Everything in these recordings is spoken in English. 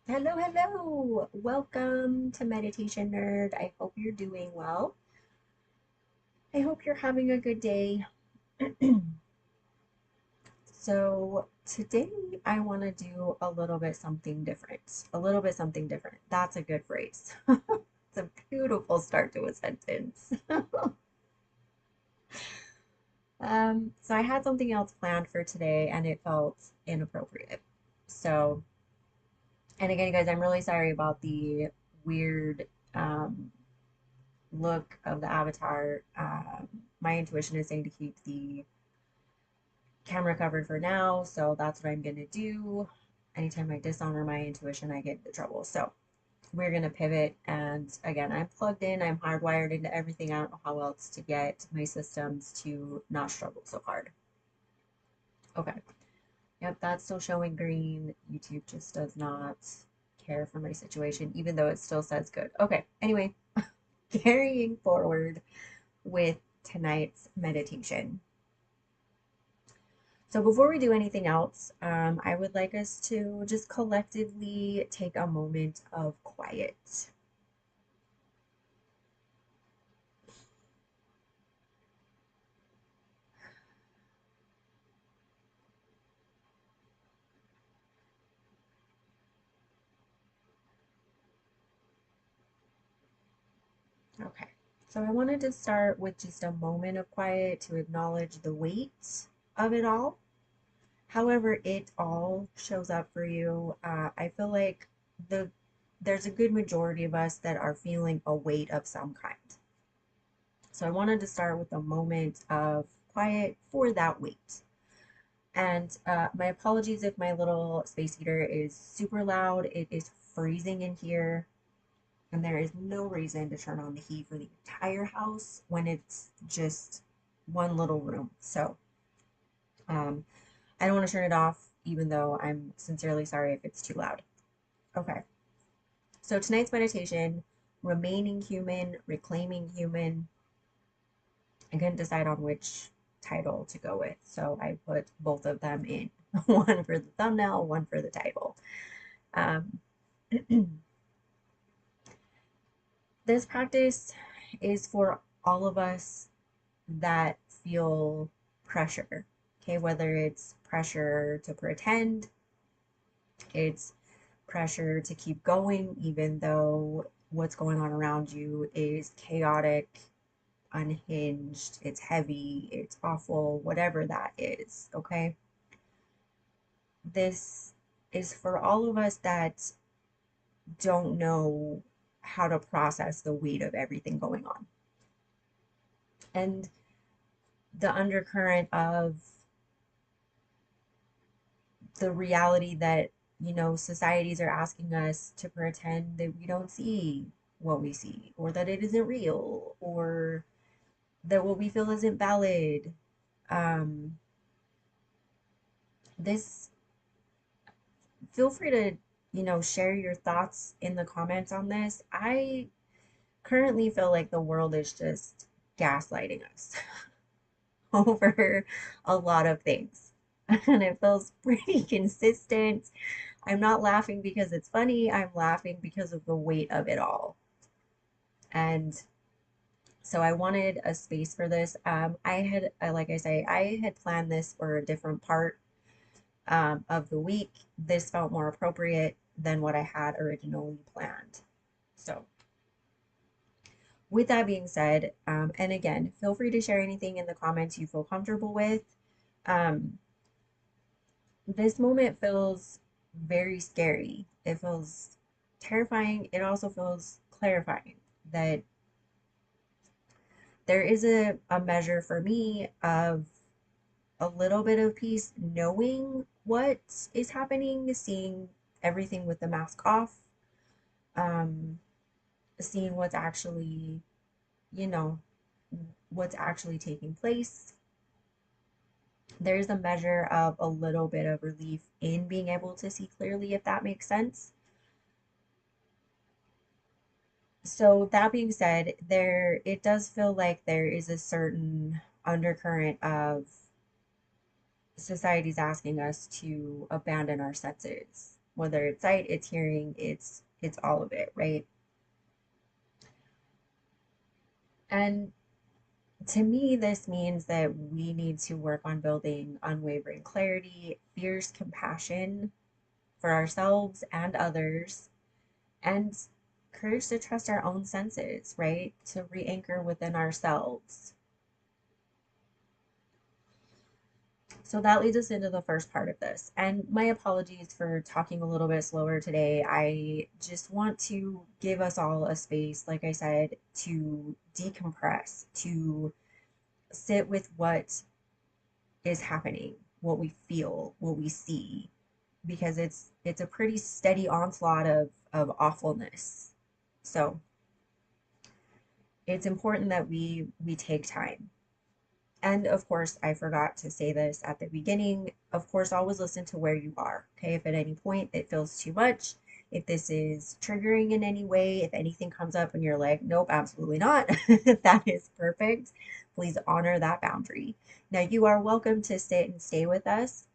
Hello, hello. Welcome to Meditation Nerd. I hope you're doing well. I hope you're having a good day. So, today I want to do a little bit something different. A little bit something different. That's a good phrase. It's a beautiful start to a sentence. So I had something else planned for today and it felt inappropriate. So, and again, guys, I'm really sorry about the weird um, look of the avatar. My intuition is saying to keep the camera covered for now, so that's what I'm gonna do. Anytime I dishonor my intuition, I get into trouble. So we're gonna pivot, and again, I'm plugged in, I'm hardwired into everything. I don't know how else to get my systems to not struggle so hard. Okay. Yep, that's still showing green. YouTube just does not care for my situation, even though it still says good. Okay, anyway, carrying forward with tonight's meditation. So before we do anything else, I would like us to just collectively take a moment of quiet. Okay. So I wanted to start with just a moment of quiet to acknowledge the weight of it all. However, it all shows up for you. I feel like the there's a good majority of us that are feeling a weight of some kind. So I wanted to start with a moment of quiet for that weight. And my apologies if my little space heater is super loud. It is freezing in here, and there is no reason to turn on the heat for the entire house when it's just one little room. So um, I don't want to turn it off, even though I'm sincerely sorry if it's too loud. Okay, so tonight's meditation, remaining human, reclaiming human. I couldn't decide on which title to go with, so I put both of them in. One for the thumbnail, one for the title. Um, this practice is for all of us that feel pressure, okay? Whether it's pressure to pretend, it's pressure to keep going, even though what's going on around you is chaotic, unhinged, it's heavy, it's awful, whatever that is, okay? This is for all of us that don't know how to process the weight of everything going on. And the undercurrent of the reality that, societies are asking us to pretend that we don't see what we see, or that it isn't real, or that what we feel isn't valid. Um, this, feel free to, share your thoughts in the comments on this. I currently feel like the world is just gaslighting us over a lot of things. And it feels pretty consistent. I'm not laughing because it's funny, I'm laughing because of the weight of it all. And so I wanted a space for this. Like I say, I had planned this for a different part of the week. This felt more appropriate than what I had originally planned. So, with that being said, and again, feel free to share anything in the comments you feel comfortable with. Um, this moment feels very scary. It feels terrifying. It also feels clarifying that there is a measure for me of a little bit of peace knowing what is happening, seeing everything with the mask off, um, seeing what's actually, you know, what's actually taking place. There's a measure of a little bit of relief in being able to see clearly, if that makes sense. So that being said, it does feel like there is a certain undercurrent of society's asking us to abandon our senses. whether it's sight, it's hearing, it's all of it, right? And to me, this means that we need to work on building unwavering clarity, fierce compassion for ourselves and others, and courage to trust our own senses, right? To re-anchor within ourselves. So that leads us into the first part of this. And my apologies for talking a little bit slower today. I just want to give us all a space, like I said, to decompress, to sit with what is happening, what we feel, what we see, because it's a pretty steady onslaught of awfulness. So it's important that we take time. And of course, I forgot to say this at the beginning. Of course, always listen to where you are. Okay, if at any point it feels too much, if this is triggering in any way, if anything comes up and you're like, nope, absolutely not, that is perfect. Please honor that boundary. Now, you are welcome to sit and stay with us.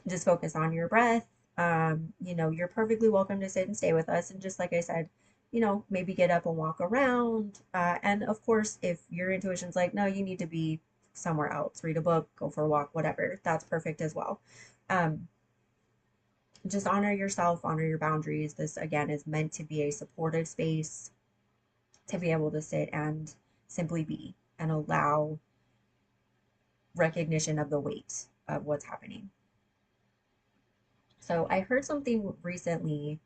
Just focus on your breath. You're perfectly welcome to sit and stay with us. And just like I said, maybe get up and walk around. And of course, if your intuition's like, no, you need to be somewhere else, read a book, go for a walk, whatever, that's perfect as well. Um, just honor yourself, honor your boundaries. This, again, is meant to be a supportive space to be able to sit and simply be and allow recognition of the weight of what's happening. So I heard something recently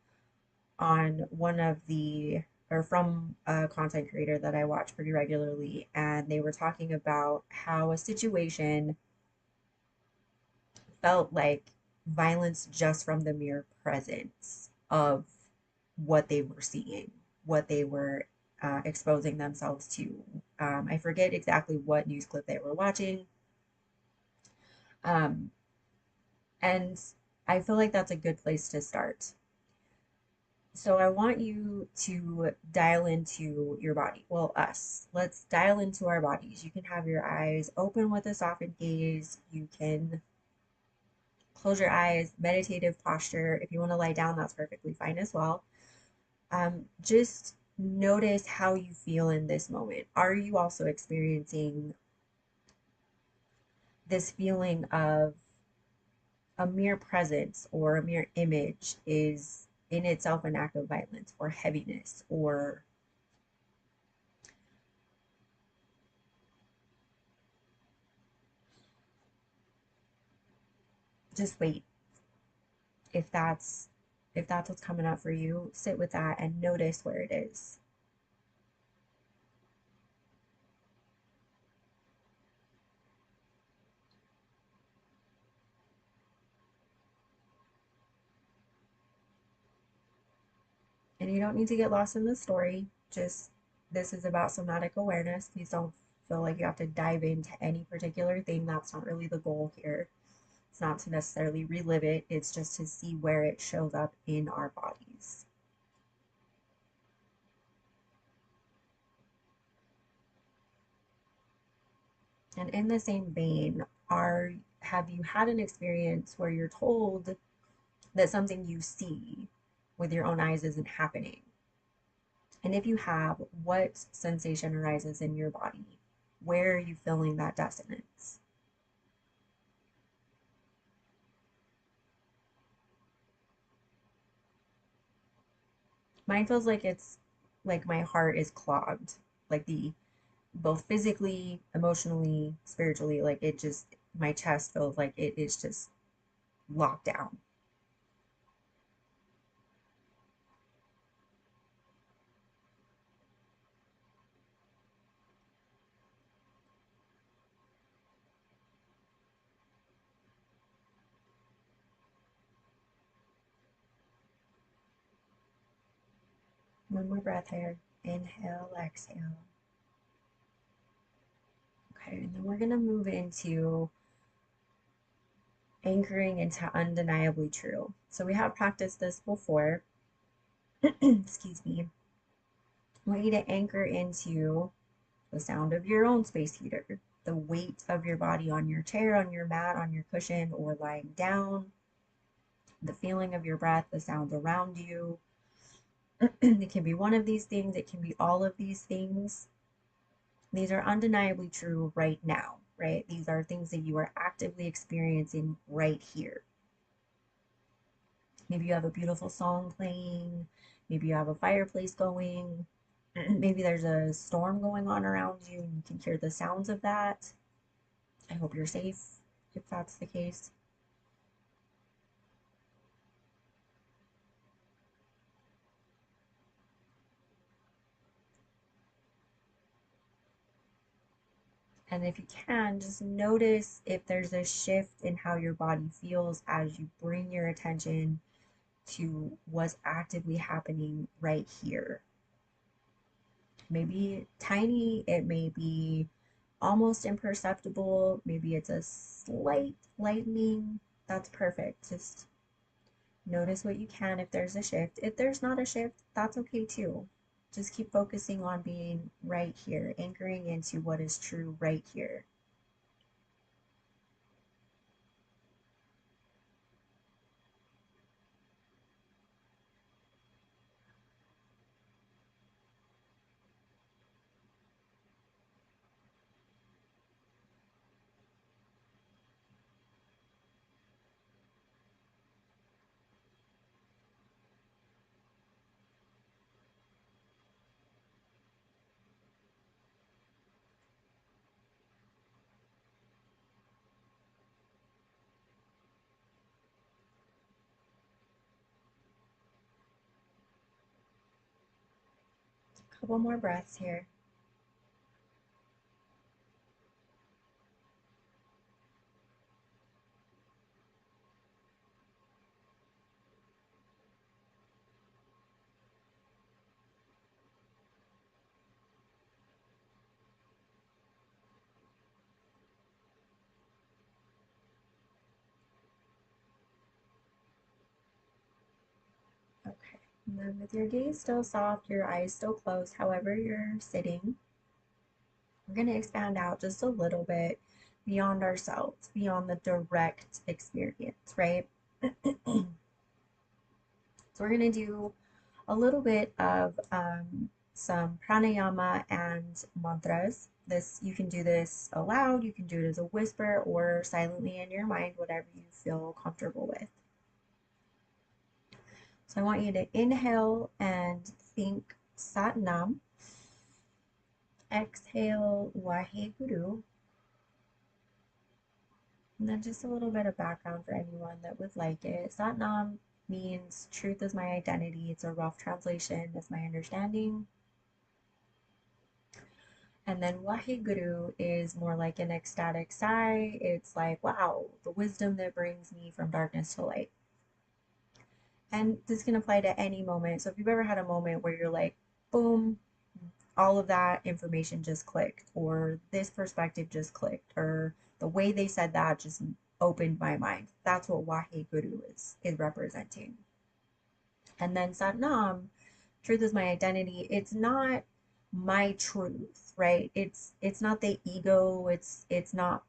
on one of the or from a content creator that I watch pretty regularly, and they were talking about how a situation felt like violence just from the mere presence of what they were seeing, what they were exposing themselves to. I forget exactly what news clip they were watching. Um, and I feel like that's a good place to start. So I want you to dial into your body. Well, us. Let's dial into our bodies. You can have your eyes open with a softened gaze. You can close your eyes, meditative posture. If you want to lie down, that's perfectly fine as well. Just notice how you feel in this moment. Are you also experiencing this feeling of a mere presence or a mere image is in itself an act of violence or heaviness or just wait. If that's if that's what's coming up for you, sit with that and notice where it is. And you don't need to get lost in the story. Just, this is about somatic awareness. Please don't feel like you have to dive into any particular thing. That's not really the goal here. It's not to necessarily relive it, it's just to see where it shows up in our bodies. And in the same vein, are have you had an experience where you're told that something you see with your own eyes isn't happening? And if you have, what sensation arises in your body? Where are you feeling that dissonance? Mine feels like it's like my heart is clogged, like the both physically, emotionally, spiritually, like it just, my chest feels like it is just locked down. One more breath here. Inhale, exhale. Okay, and then we're going to move into anchoring into undeniably true. So we have practiced this before. Excuse me. I want you to anchor into the sound of your own space heater, the weight of your body on your chair, on your mat, on your cushion, or lying down, the feeling of your breath, the sounds around you. It can be one of these things, it can be all of these things. These are undeniably true right now, right? These are things that you are actively experiencing right here. Maybe you have a beautiful song playing, maybe you have a fireplace going, maybe there's a storm going on around you and you can hear the sounds of that. I hope you're safe if that's the case. And if you can, just notice if there's a shift in how your body feels as you bring your attention to what's actively happening right here. Maybe tiny, it may be almost imperceptible, maybe it's a slight lightening. That's perfect. Just notice what you can if there's a shift. If there's not a shift, that's okay too. Just keep focusing on being right here, anchoring into what is true right here. A couple more breaths here. Okay. And then with your gaze still soft, your eyes still closed, however you're sitting, we're going to expand out just a little bit beyond ourselves, beyond the direct experience, right? So we're going to do a little bit of some pranayama and mantras. This, you can do this aloud, you can do it as a whisper or silently in your mind, whatever you feel comfortable with. So I want you to inhale and think Sat Nam. Exhale Waheguru. And then just a little bit of background for anyone that would like it. Sat Nam means truth is my identity. It's a rough translation, that's my understanding. And then Waheguru is more like an ecstatic sigh. It's like, wow, the wisdom that brings me from darkness to light. And this can apply to any moment. So if you've ever had a moment where you're like, boom, all of that information just clicked, or this perspective just clicked, or the way they said that just opened my mind. That's what Waheguru is representing. And then Satnam, truth is my identity. It's not my truth, right? It's not the ego. It's not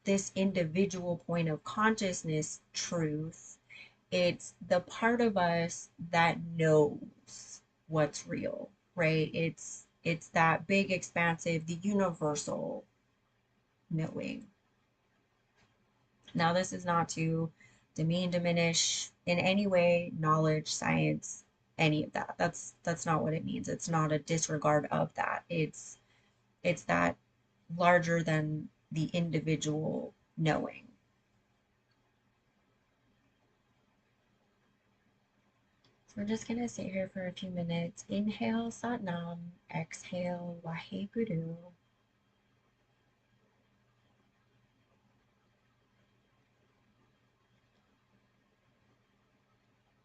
this individual point of consciousness truth. It's the part of us that knows what's real, right? It's that big expansive, the universal knowing. Now this is not to demean, diminish in any way knowledge, science, any of that. That's not what it means. It's not a disregard of that. It's that larger than the individual knowing. So we're just gonna sit here for a few minutes. Inhale Satnam, exhale Waheguru.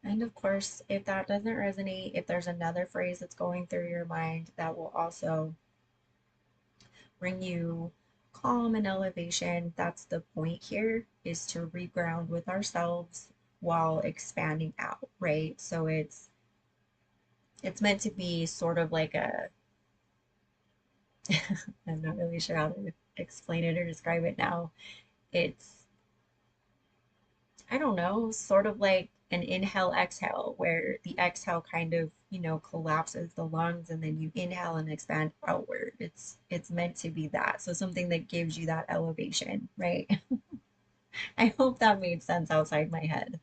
And of course, if that doesn't resonate, if there's another phrase that's going through your mind that will also bring you calm and elevation, that's the point here, is to reground with ourselves while expanding out, right? So it's meant to be sort of like a I'm not really sure how to explain it or describe it now. It's, I don't know, sort of like an inhale exhale where the exhale kind of, collapses the lungs and then you inhale and expand outward. It's meant to be that. So something that gives you that elevation, right? I hope that made sense outside my head.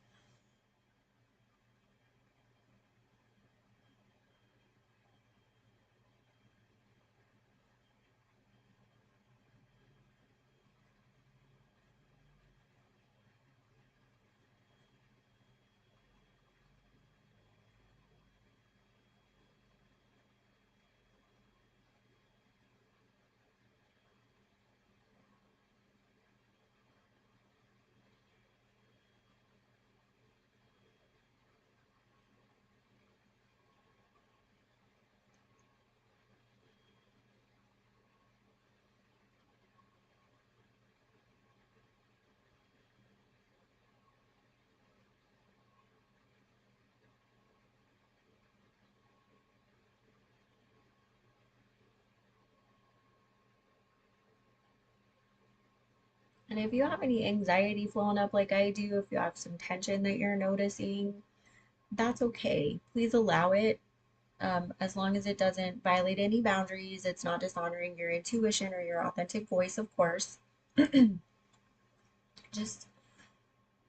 And if you have any anxiety flowing up like I do, if you have some tension that you're noticing, that's okay. Please allow it. As long as it doesn't violate any boundaries, it's not dishonoring your intuition or your authentic voice, of course. Just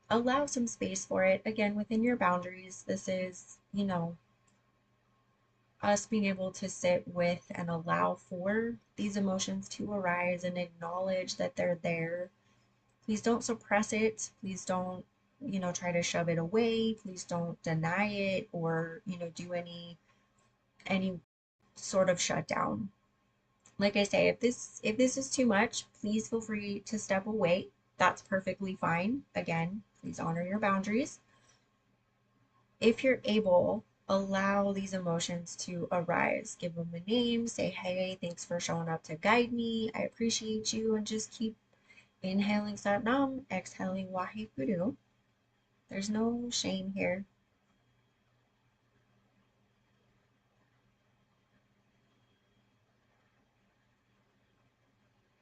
allow some space for it. Again, within your boundaries, this is, us being able to sit with and allow for these emotions to arise and acknowledge that they're there. Please don't suppress it. Please don't, try to shove it away. Please don't deny it or, do any sort of shutdown. Like I say, if this is too much, please feel free to step away. That's perfectly fine. Again, please honor your boundaries. If you're able, allow these emotions to arise. Give them a name, say, hey, thanks for showing up to guide me. I appreciate you. And just keep inhaling Sat Nam, exhaling Waheguru. There's no shame here.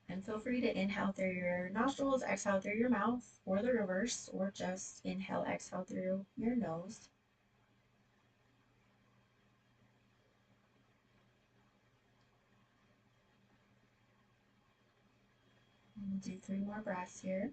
And feel free to inhale through your nostrils, exhale through your mouth, or the reverse, or just inhale, exhale through your nose. And do 3 more breaths here.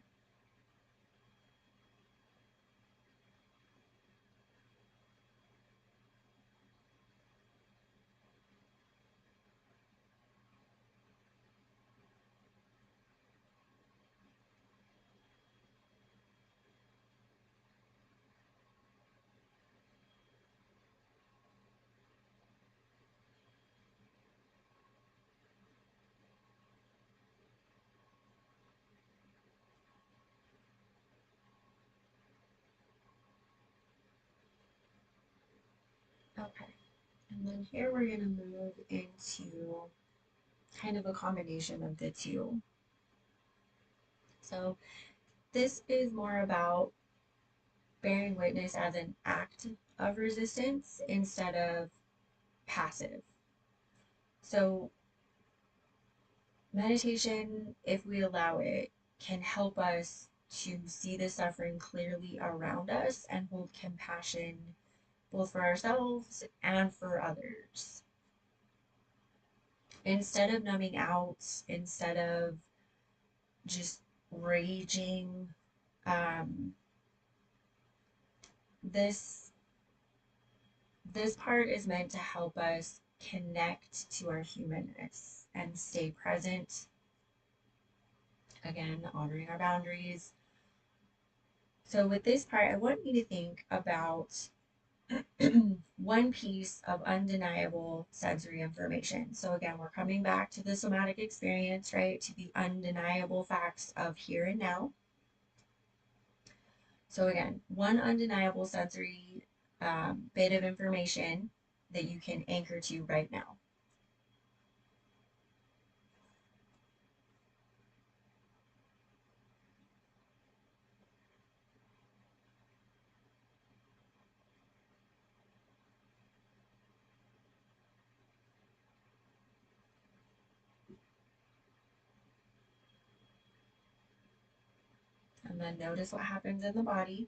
Okay. And then here we're going to move into kind of a combination of the two. So this is more about bearing witness as an act of resistance instead of passive. So meditation, if we allow it, can help us to see the suffering clearly around us and hold compassion both for ourselves and for others. Instead of numbing out, instead of just raging, um, this this part is meant to help us connect to our humanness and stay present. Again, honoring our boundaries. So with this part, I want you to think about one piece of undeniable sensory information. So again, we're coming back to the somatic experience, right? To the undeniable facts of here and now. So again, one undeniable sensory bit of information that you can anchor to right now. And then notice what happens in the body.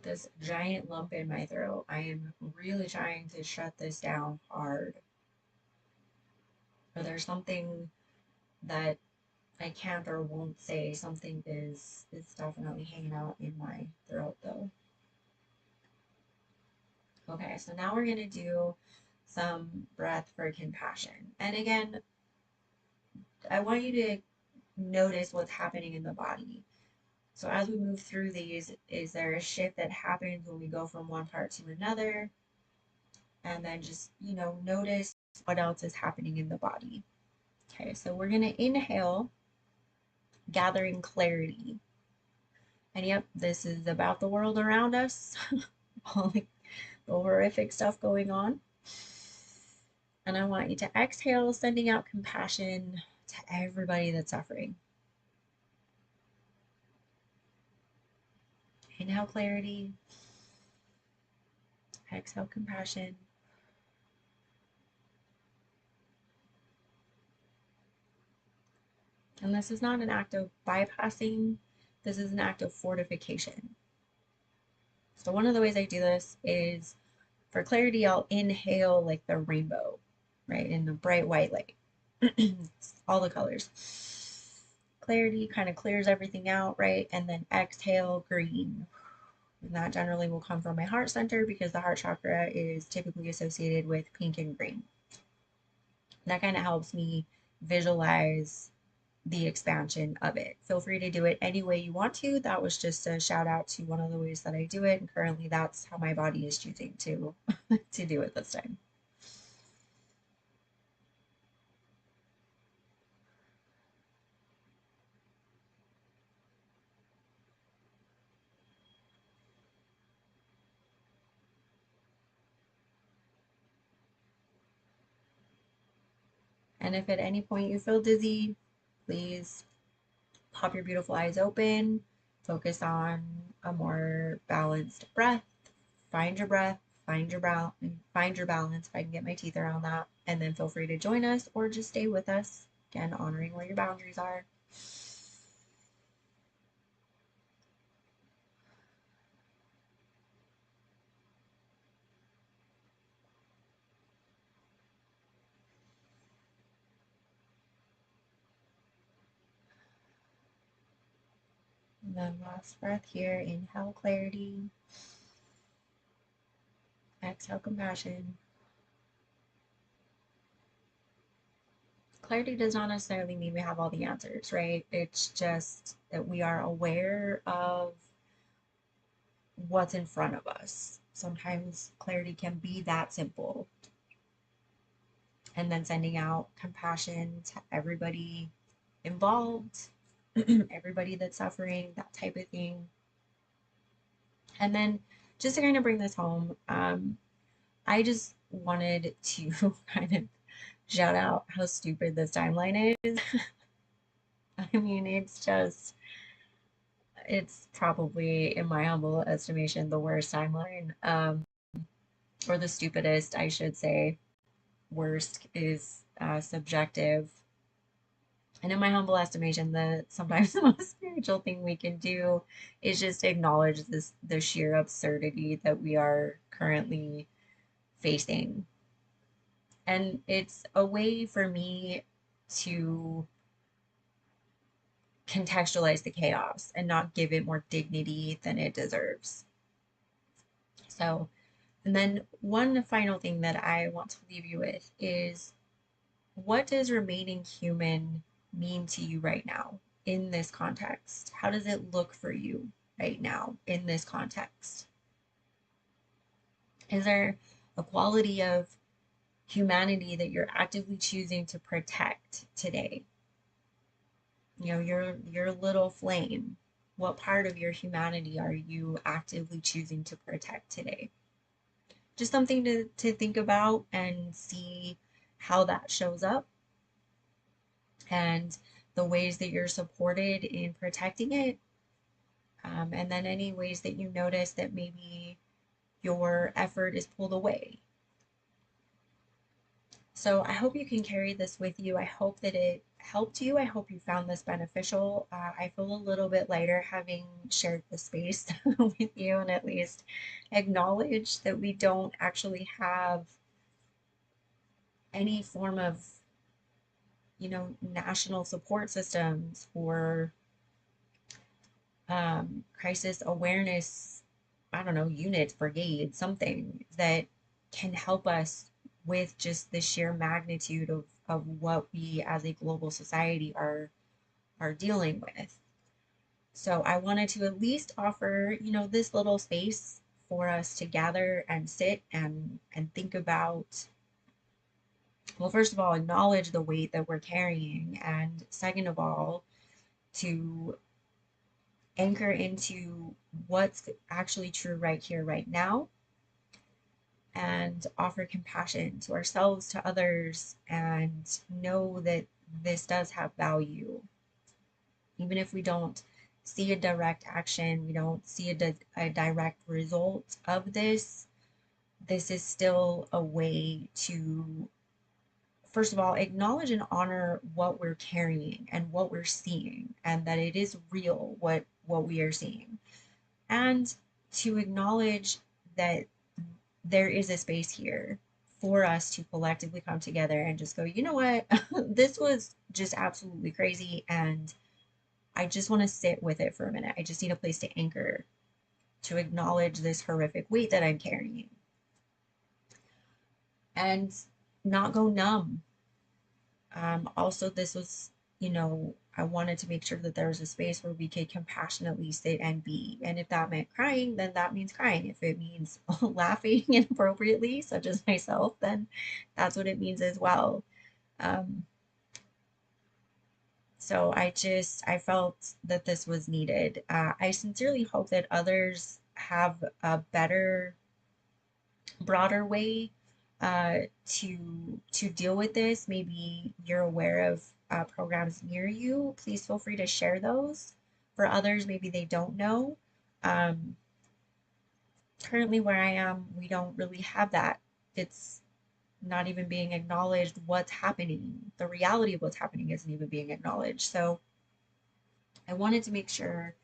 this giant lump in my throat. I am really trying to shut this down hard. Or there's something that I can't or won't say. Something is definitely hanging out in my throat though. Okay, so now we're gonna do some breath for compassion. And again, I want you to notice what's happening in the body. So as we move through these, is there a shift that happens when we go from one part to another? And then just, notice what else is happening in the body. Okay, so we're gonna inhale, gathering clarity. And yep, this is about the world around us, all the horrific stuff going on. And I want you to exhale, sending out compassion to everybody that's suffering. Inhale clarity, exhale compassion. And this is not an act of bypassing, this is an act of fortification. So one of the ways I do this is for clarity, I'll inhale like the rainbow, right? In the bright white light, all the colors. Clarity kind of clears everything out, right? And then exhale green. And that generally will come from my heart center because the heart chakra is typically associated with pink and green. That kind of helps me visualize the expansion of it. Feel free to do it any way you want to. That was just a shout out to one of the ways that I do it. And currently that's how my body is choosing to, to do it this time. And if at any point you feel dizzy, please pop your beautiful eyes open, focus on a more balanced breath, find your breath, find your balance, if I can get my teeth around that, and then feel free to join us or just stay with us, again, honoring where your boundaries are. And then last breath here, inhale clarity, exhale compassion. Clarity does not necessarily mean we have all the answers, right? It's just that we are aware of what's in front of us. Sometimes clarity can be that simple. And then sending out compassion to everybody involved, everybody that's suffering, that type of thing. And then just to kind of bring this home, I just wanted to kind of shout out how stupid this timeline is. I mean, it's probably, in my humble estimation, the worst timeline, or the stupidest, I should say. Worst is subjective. And in my humble estimation, sometimes the most spiritual thing we can do is just acknowledge the sheer absurdity that we are currently facing. And it's a way for me to contextualize the chaos and not give it more dignity than it deserves. So, and then one final thing that I want to leave you with is, what does remaining human mean to you right now in this context? How does it look for you right now in this context? Is there a quality of humanity that you're actively choosing to protect today? Your little flame. What part of your humanity are you actively choosing to protect today? Just something to think about and see how that shows up and the ways that you're supported in protecting it. And then any ways that you notice that maybe your effort is pulled away. So I hope you can carry this with you. I hope that it helped you. I hope you found this beneficial. I feel a little bit lighter having shared the space with you and at least acknowledge that we don't actually have any form of, national support systems or crisis awareness, I don't know, units, brigades, something that can help us with just the sheer magnitude of what we as a global society are dealing with. So I wanted to at least offer, this little space for us to gather and sit and think about, well, first of all, acknowledge the weight that we're carrying, and second of all, to anchor into what's actually true right here, right now, and offer compassion to ourselves, to others, and know that this does have value. Even if we don't see a direct action, we don't see a direct result of this, this is still a way to, first of all, acknowledge and honor what we're carrying and what we're seeing, and that it is real what we are seeing, and to acknowledge that there is a space here for us to collectively come together and just go, you know what, this was just absolutely crazy, and I just want to sit with it for a minute. I just need a place to anchor, to acknowledge this horrific weight that I'm carrying, and not go numb. Also, this was, I wanted to make sure that there was a space where we could compassionately sit and be. And if that meant crying, then that means crying. If it means laughing inappropriately, such as myself, then that's what it means as well. Um, so I felt that this was needed. I sincerely hope that others have a better, broader way to deal with this. Maybe you're aware of programs near you. Please feel free to share those. For others, maybe they don't know. Um, Currently, where I am, we don't really have that. It's not even being acknowledged what's happening. The reality of what's happening isn't even being acknowledged. So I wanted to make sure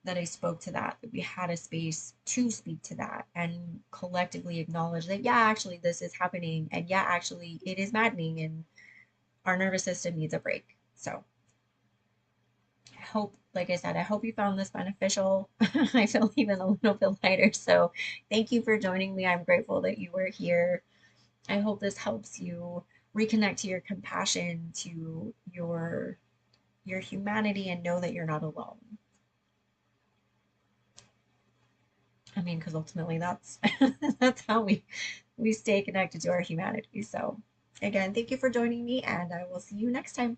that I spoke to that we had a space to speak to that and collectively acknowledge that, yeah, actually, this is happening. And yeah, actually, it is maddening and our nervous system needs a break. So I hope, like I said, I hope you found this beneficial. I feel even a little bit lighter. So thank you for joining me. I'm grateful that you were here. I hope this helps you reconnect to your compassion, to your humanity, and know that you're not alone. I mean, because ultimately that's that's how we stay connected to our humanity. So again, thank you for joining me, and I will see you next time.